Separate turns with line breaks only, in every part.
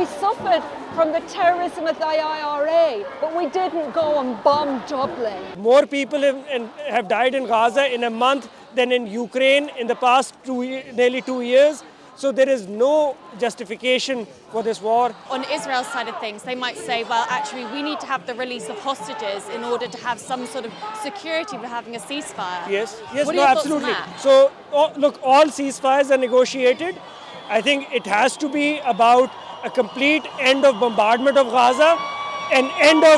We suffered from the terrorism of the IRA, but we didn't go and bomb Dublin.
More people have died in Gaza in a month than in Ukraine in the past nearly 2 years. So there is no justification for this war.
On Israel's side of things, they might say, well, actually, we need to have the release of hostages in order to have some sort of security for having a ceasefire.
Yes,
what are
no,
your
absolutely.
thoughts on that?
So, look, all ceasefires are negotiated. I think it has to be about a complete end of bombardment of Gaza, an end of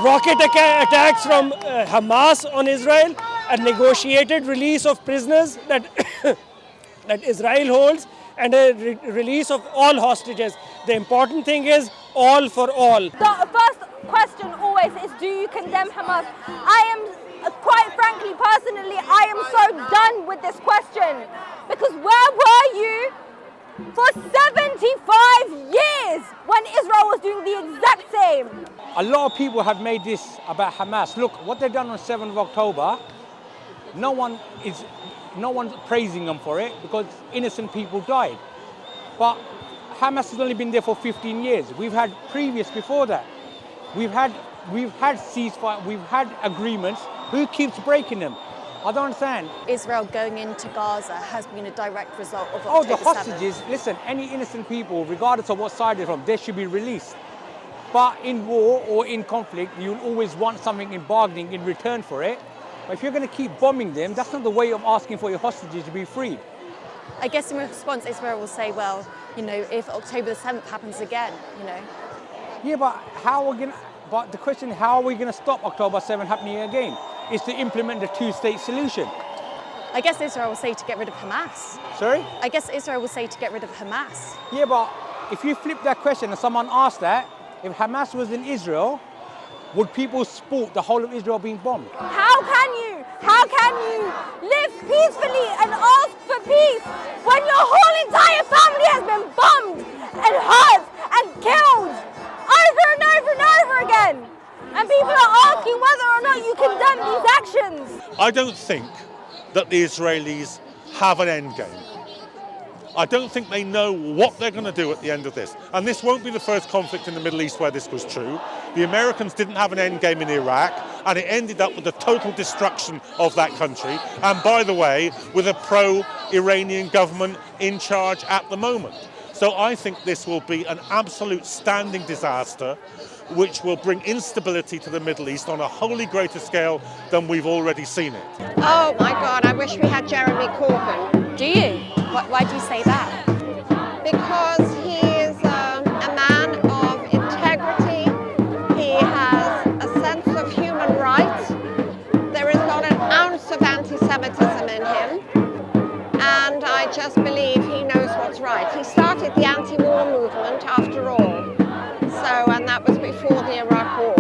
rocket attacks from Hamas on Israel, a negotiated release of prisoners that that Israel holds, and a release of all hostages. The important thing is all for all.
The first question always is, do you condemn Hamas? I am, quite frankly, personally, I am so done with this question. Because where were you for 75 years when Israel was doing the exact same?
A lot of people have made this about Hamas. Look, what they've done on 7th of October, no one's praising them for it because innocent people died. But Hamas has only been there for 15 years. We've had previous before that. We've had ceasefire, we've had agreements. Who keeps breaking them? I don't understand.
Israel going into Gaza has been a direct result of
Oh,
October
the hostages,
7th.
listen, any innocent people, regardless of what side they're from, they should be released. But in war or in conflict, you'll always want something in bargaining in return for it. But if you're going to keep bombing them, that's not the way of asking for your hostages to be freed.
I guess in response, Israel will say, well, you know, if October the 7th happens again, you know.
Yeah, but the question, how are we going to stop October 7 happening again? Is to implement the two-state solution.
I guess Israel will say to get rid of Hamas.
Sorry?
I guess Israel will say to get rid of Hamas.
Yeah, but if you flip that question and someone asked that, if Hamas was in Israel, would people support the whole of Israel being bombed?
How can you live peacefully and ask for peace when your whole entire family has been bombed and hurt and killed over and over and over again? And people are asking whether or not you condemn these actions.
I don't think that the Israelis have an end game. I don't think they know what they're going to do at the end of this. And this won't be the first conflict in the Middle East where this was true. The Americans didn't have an end game in Iraq, and it ended up with the total destruction of that country. And by the way, with a pro-Iranian government in charge at the moment. So I think this will be an absolute standing disaster, which will bring instability to the Middle East on a wholly greater scale than we've already seen it.
Oh my God, I wish we had Jeremy Corbyn.
Do you? Why do you say that?
Because he is a man of integrity. He has a sense of human rights. There is not an ounce of anti-Semitism in him. And I just believe he knows what's right. He started the anti-war movement after all. And that was before the Iraq War.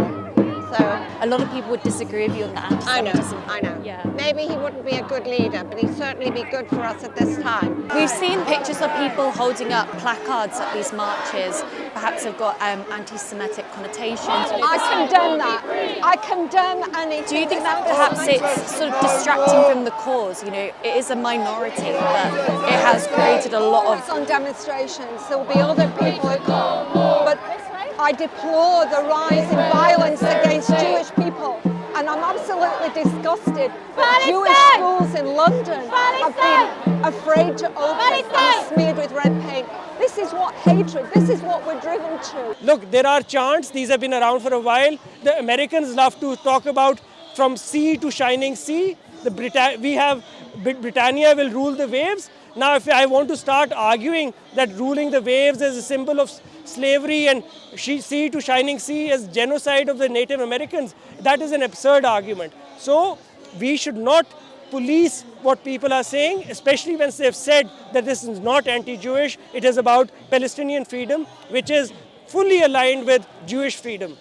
So
A lot of people would disagree with you on that.
I know.
Yeah.
Maybe he wouldn't be a good leader, but he'd certainly be good for us at this time.
We've seen pictures of people holding up placards at these marches, perhaps have got anti-Semitic connotations.
I condemn that. I condemn anything.
Do you think that perhaps it's sort of distracting from the cause? You know, it is a minority, but it has created a lot of...
on demonstrations. There will be other people who come, but I deplore the rise in violence against Jewish people, and I'm absolutely disgusted that Jewish schools in London have been afraid to open and smeared with red paint. This is what hatred, this is what we're driven to.
Look, there are chants, these have been around for a while. The Americans love to talk about from sea to shining sea. We have Britannia will rule the waves. Now, if I want to start arguing that ruling the waves is a symbol of slavery and sea to shining sea is genocide of the Native Americans, that is an absurd argument. So we should not police what people are saying, especially when they've said that this is not anti-Jewish, it is about Palestinian freedom, which is fully aligned with Jewish freedom.